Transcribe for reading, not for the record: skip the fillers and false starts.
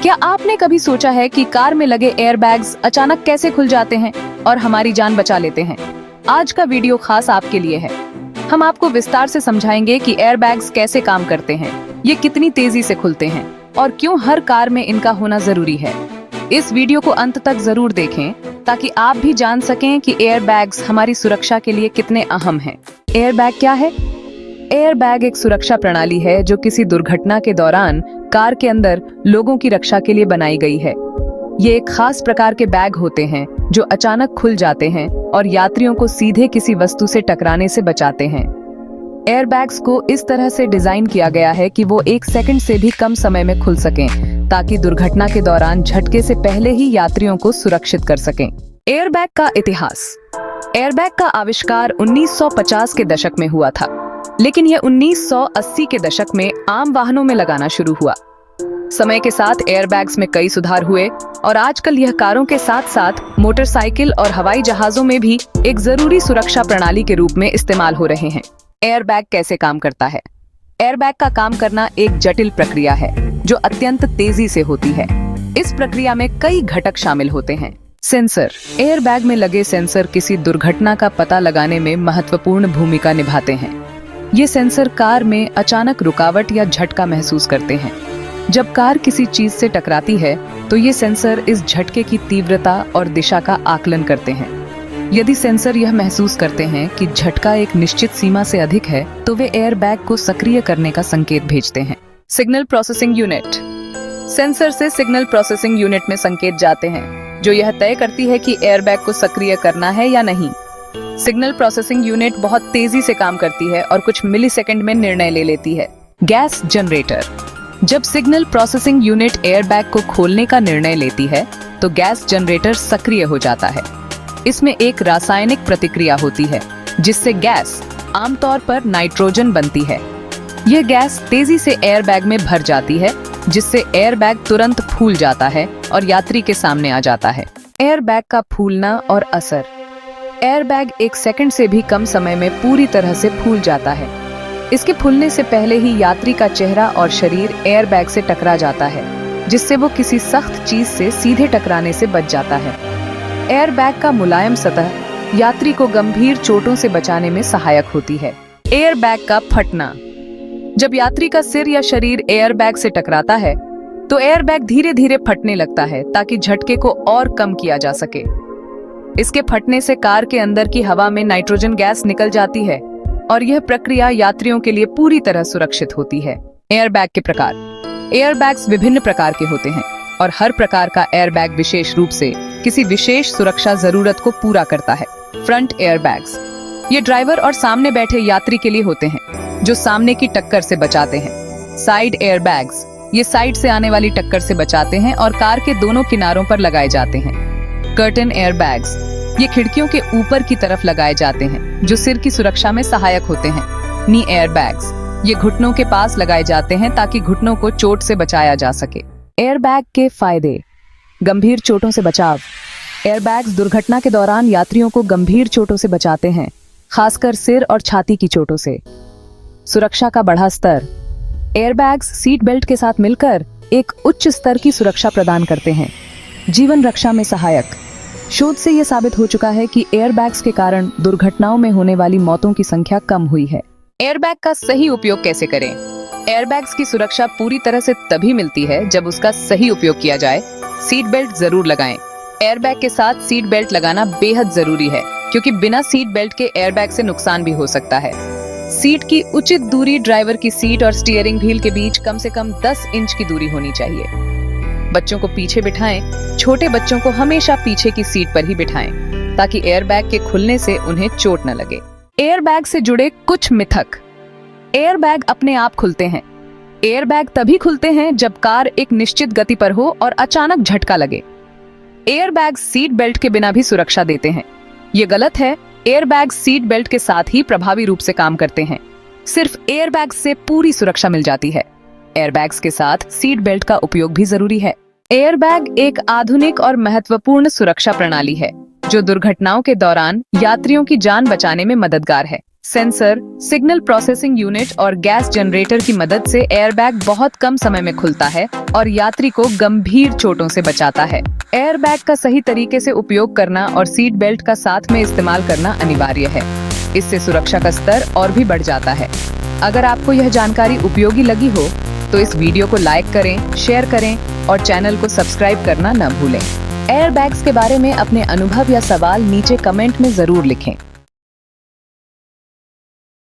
क्या आपने कभी सोचा है कि कार में लगे एयरबैग्स अचानक कैसे खुल जाते हैं और हमारी जान बचा लेते हैं? आज का वीडियो खास आपके लिए है। हम आपको विस्तार से समझाएंगे कि एयरबैग्स कैसे काम करते हैं, ये कितनी तेजी से खुलते हैं और क्यों हर कार में इनका होना जरूरी है। इस वीडियो को अंत तक जरूर देखें ताकि आप भी जान सकें कि एयरबैग्स हमारी सुरक्षा के लिए कितने अहम हैं। एयरबैग क्या है? एयरबैग एक सुरक्षा प्रणाली है जो किसी दुर्घटना के दौरान कार के अंदर लोगों की रक्षा के लिए बनाई गई है। ये एक खास प्रकार के बैग होते हैं जो अचानक खुल जाते हैं और यात्रियों को सीधे किसी वस्तु से टकराने से बचाते हैं। एयरबैग्स को इस तरह से डिजाइन किया गया है कि वो 1 सेकंड से भी कम समय में खुल सकें, ताकि दुर्घटना के दौरान झटके से पहले ही यात्रियों को सुरक्षित कर सकें। एयरबैग का इतिहास। एयरबैग का आविष्कार 1950 के दशक में हुआ था, लेकिन यह 1980 के दशक में आम वाहनों में लगाना शुरू हुआ। समय के साथ एयरबैग्स में कई सुधार हुए और आजकल यह कारों के साथ साथ मोटरसाइकिल और हवाई जहाजों में भी एक जरूरी सुरक्षा प्रणाली के रूप में इस्तेमाल हो रहे हैं। एयरबैग कैसे काम करता है? एयरबैग का काम करना एक जटिल प्रक्रिया है जो अत्यंत तेजी से होती है। इस प्रक्रिया में कई घटक शामिल होते हैं। सेंसर। एयरबैग में लगे सेंसर किसी दुर्घटना का पता लगाने में महत्वपूर्ण भूमिका निभाते हैं। ये सेंसर कार में अचानक रुकावट या झटका महसूस करते हैं। जब कार किसी चीज से टकराती है तो ये सेंसर इस झटके की तीव्रता और दिशा का आकलन करते हैं। यदि सेंसर यह महसूस करते हैं कि झटका एक निश्चित सीमा से अधिक है तो वे एयरबैग को सक्रिय करने का संकेत भेजते हैं। Signal processing unit. सेंसर से सिग्नल प्रोसेसिंग यूनिट में संकेत जाते हैं जो यह तय करती है कि एयरबैग को सक्रिय करना है या नहीं। सिग्नल प्रोसेसिंग यूनिट बहुत तेजी से काम करती है और कुछ मिलीसेकंड में निर्णय ले लेती है। Gas generator. जब सिग्नल प्रोसेसिंग यूनिट एयरबैग को खोलने का निर्णय लेती है तो गैस जनरेटर सक्रिय हो जाता है। इसमें एक रासायनिक प्रतिक्रिया होती है जिससे गैस, आमतौर पर नाइट्रोजन, बनती है। यह गैस तेजी से एयरबैग में भर जाती है जिससे एयरबैग तुरंत फूल जाता है और यात्री के सामने आ जाता है। एयरबैग का फूलना और असर। एयरबैग 1 सेकंड से भी कम समय में पूरी तरह से फूल जाता है। इसके फूलने से पहले ही यात्री का चेहरा और शरीर एयरबैग से टकरा जाता है, जिससे वो किसी सख्त चीज से सीधे टकराने से बच जाता है। एयरबैग का मुलायम सतह यात्री को गंभीर चोटों से बचाने में सहायक होती है। एयरबैग का फटना। जब यात्री का सिर या शरीर एयरबैग से टकराता है तो एयरबैग धीरे धीरे फटने लगता है ताकि झटके को और कम किया जा सके। इसके फटने से कार के अंदर की हवा में नाइट्रोजन गैस निकल जाती है और यह प्रक्रिया यात्रियों के लिए पूरी तरह सुरक्षित होती है। एयरबैग के प्रकार। एयरबैग्स विभिन्न प्रकार के होते हैं और हर प्रकार का एयरबैग विशेष रूप से किसी विशेष सुरक्षा जरूरत को पूरा करता है। Front airbags. ये ड्राइवर और सामने बैठे यात्री के लिए होते हैं जो सामने की टक्कर से बचाते हैं। Side airbags. ये साइड से आने वाली टक्कर से बचाते हैं और कार के दोनों किनारों पर लगाए जाते हैं। Curtain airbags. ये खिड़कियों के ऊपर की तरफ लगाए जाते हैं जो सिर की सुरक्षा में सहायक होते हैं। नी एयरबैग्स। ये घुटनों के पास लगाए जाते हैं ताकि घुटनों को चोट से बचाया जा सके। एयरबैग के फायदे। गंभीर चोटों से बचाव। एयरबैग्स दुर्घटना के दौरान यात्रियों को गंभीर चोटों से बचाते हैं, खासकर सिर और छाती की चोटों से। सुरक्षा का बढ़ा स्तर। एयरबैग्स सीट बेल्ट के साथ मिलकर एक उच्च स्तर की सुरक्षा प्रदान करते हैं। जीवन रक्षा में सहायक। शोध से यह साबित हो चुका है कि एयरबैग्स के कारण दुर्घटनाओं में होने वाली मौतों की संख्या कम हुई है। एयरबैग का सही उपयोग कैसे करें? एयरबैग्स की सुरक्षा पूरी तरह से तभी मिलती है जब उसका सही उपयोग किया जाए। सीट बेल्ट जरूर लगाएं। एयरबैग के साथ सीट बेल्ट लगाना बेहद जरूरी है क्योंकि बिना सीट बेल्ट के एयरबैग से नुकसान भी हो सकता है। सीट की उचित दूरी। ड्राइवर की सीट और स्टीयरिंग व्हील के बीच कम से कम 10 इंच की दूरी होनी चाहिए। बच्चों को पीछे बिठाएं। छोटे बच्चों को हमेशा पीछे की सीट पर ही बिठाएं ताकि एयरबैग के खुलने से उन्हें चोट न लगे। एयरबैग से जुड़े कुछ मिथक। एयरबैग अपने आप खुलते हैं। एयरबैग तभी खुलते हैं जब कार एक निश्चित गति पर हो और अचानक झटका लगे। एयरबैग सीट बेल्ट के बिना भी सुरक्षा देते हैं। ये गलत है। एयरबैग सीट बेल्ट के साथ ही प्रभावी रूप से काम करते हैं। सिर्फ एयरबैग से पूरी सुरक्षा मिल जाती है। एयरबैग्स के साथ सीट बेल्ट का उपयोग भी जरूरी है। एयरबैग एक आधुनिक और महत्वपूर्ण सुरक्षा प्रणाली है जो दुर्घटनाओं के दौरान यात्रियों की जान बचाने में मददगार है। सेंसर, सिग्नल प्रोसेसिंग यूनिट और गैस जनरेटर की मदद से एयरबैग बहुत कम समय में खुलता है और यात्री को गंभीर चोटों से बचाता है। एयरबैग का सही तरीके से उपयोग करना और सीट बेल्ट का साथ में इस्तेमाल करना अनिवार्य है। इससे सुरक्षा का स्तर और भी बढ़ जाता है। अगर आपको यह जानकारी उपयोगी लगी हो तो इस वीडियो को लाइक करें, शेयर करें और चैनल को सब्सक्राइब करना न भूलें। एयरबैग्स के बारे में अपने अनुभव या सवाल नीचे कमेंट में जरूर लिखें।